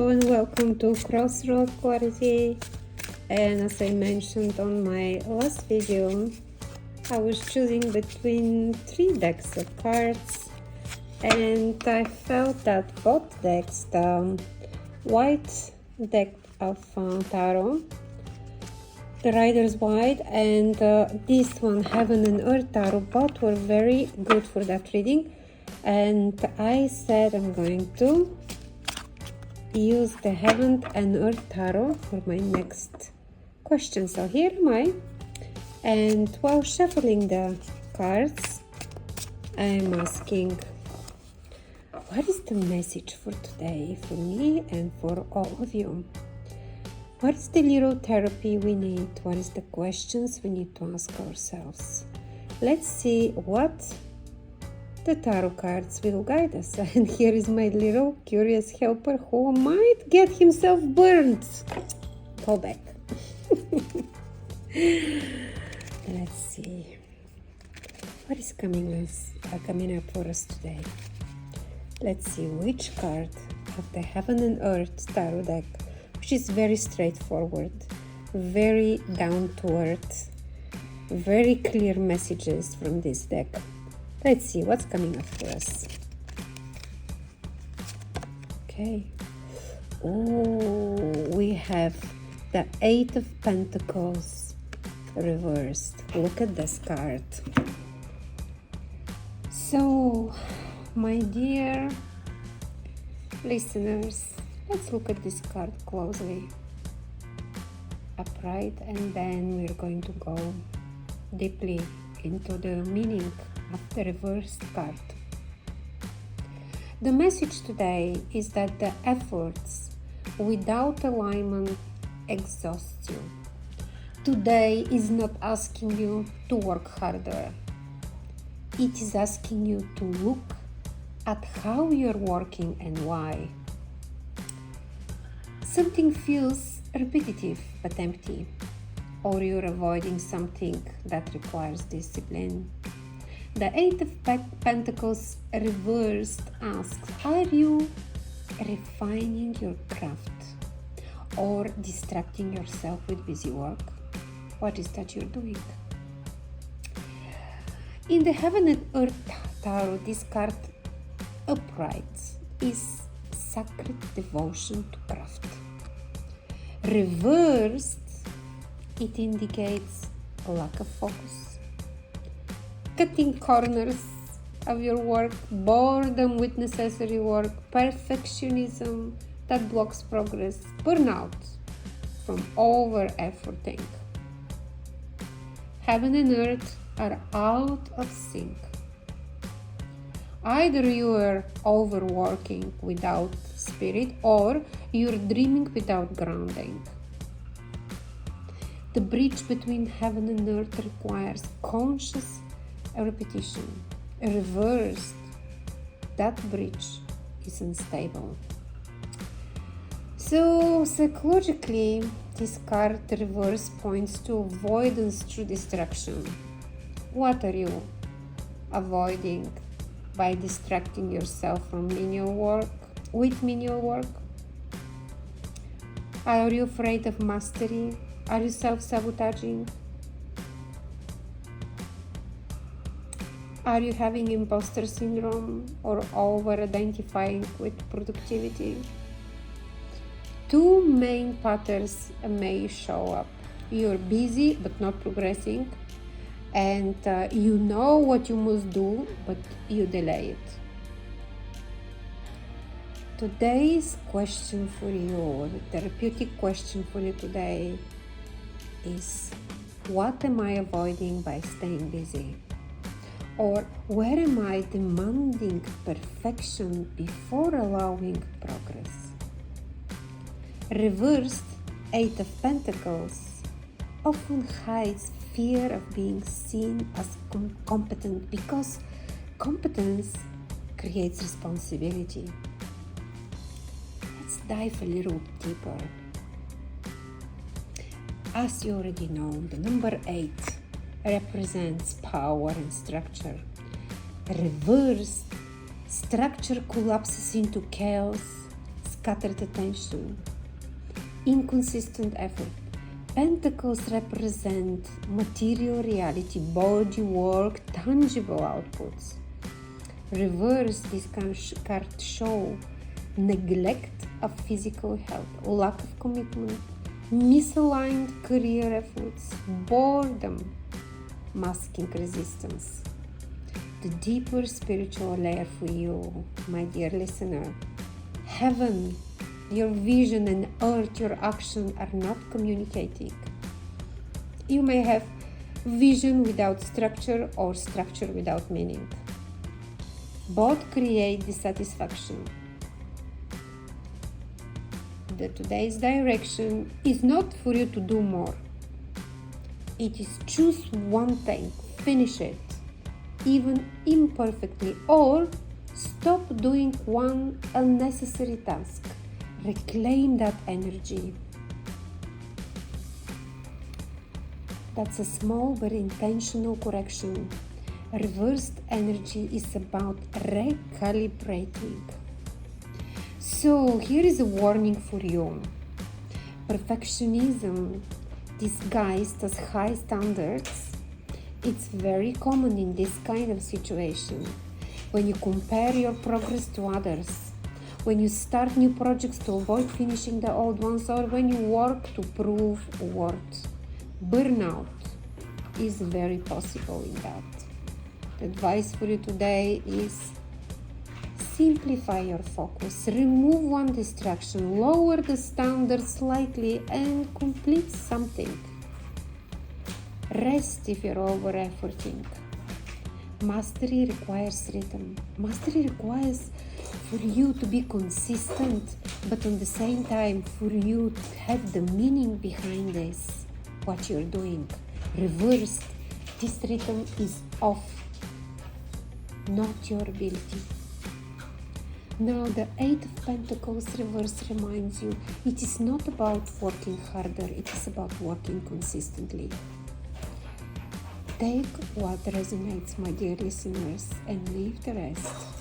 Hello and welcome to Crossroad Clarity. And as I mentioned on my last video, I was choosing between 3 decks of cards, and I felt that both decks, the white deck of Tarot, the Rider's White, and this one, Heaven and Earth Tarot, both were very good for that reading. And I said I'm going to use the Heaven and Earth Tarot for my next question. So here am I, and while shuffling the cards, I am asking, what is the message for today for me and for all of you? What is the little therapy we need? What is the questions we need to ask ourselves? Let's see what the tarot cards will guide us. And here is my little curious helper who might get himself burned. Go back. Let's see what is coming up for us today. Let's see which card of the Heaven and Earth Tarot deck, which is very straightforward, very down to earth, very clear messages from this deck. Let's see what's coming up for us. Okay. Oh, we have the Eight of Pentacles reversed. Look at this card. So, my dear listeners, let's look at this card closely. Upright, and then we're going to go deeply into the meaning of the reversed card. The message today is that the efforts without alignment exhaust you. Today is not asking you to work harder. It is asking you to look at how you're working and why. Something feels repetitive but empty, or you're avoiding something that requires discipline. The Eight of Pentacles reversed asks, are you refining your craft or distracting yourself with busy work? What is that you're doing? In the Heaven and Earth Tarot, this card, upright, is sacred devotion to craft. Reversed, it indicates a lack of focus, cutting corners of your work, boredom with necessary work, perfectionism that blocks progress, burnout from over-efforting. Heaven and earth are out of sync. Either you are overworking without spirit, or you're dreaming without grounding. The bridge between heaven and earth requires conscious repetition. Reversed, that bridge is unstable. So psychologically, this card reverse points to avoidance through distraction. What are you avoiding by distracting yourself from menial work, with menial work? Are you afraid of mastery? Are you self-sabotaging? Are you having imposter syndrome or over-identifying with productivity? Two main patterns may show up. You're busy but not progressing, and you know what you must do, but you delay it. Today's question for you, the therapeutic question for you today is, what am I avoiding by staying busy? Or where am I demanding perfection before allowing progress? Reversed Eight of Pentacles often hides fear of being seen as competent, because competence creates responsibility. Let's dive a little deeper. As you already know, the number 8 represents power and structure. Reversed, structure collapses into chaos, scattered attention, inconsistent effort. Pentacles represent material reality, body work, tangible outputs. Reverse, this card show neglect of physical health, lack of commitment, misaligned career efforts, boredom, masking resistance. The deeper spiritual layer for you, my dear listener. Heaven, your vision, and earth, your action are not communicating. You may have vision without structure or structure without meaning. Both create dissatisfaction. Today's direction is not for you to do more. It is choose one thing, finish it, even imperfectly, or stop doing one unnecessary task. Reclaim that energy. That's a small but intentional correction. Reversed energy is about recalibrating. So here is a warning for you. Perfectionism disguised as high standards. It's very common in this kind of situation. When you compare your progress to others, when you start new projects to avoid finishing the old ones, or when you work to prove worth. Burnout is very possible in that. The advice for you today is simplify your focus, remove one distraction, lower the standards slightly, and complete something. Rest if you're over-efforting. Mastery requires rhythm. Mastery requires for you to be consistent, but at the same time for you to have the meaning behind this, what you're doing. Reversed, this rhythm is off, not your ability. Now the Eight of Pentacles reverse reminds you it is not about working harder, it is about working consistently. Take what resonates, my dear listeners, and leave the rest.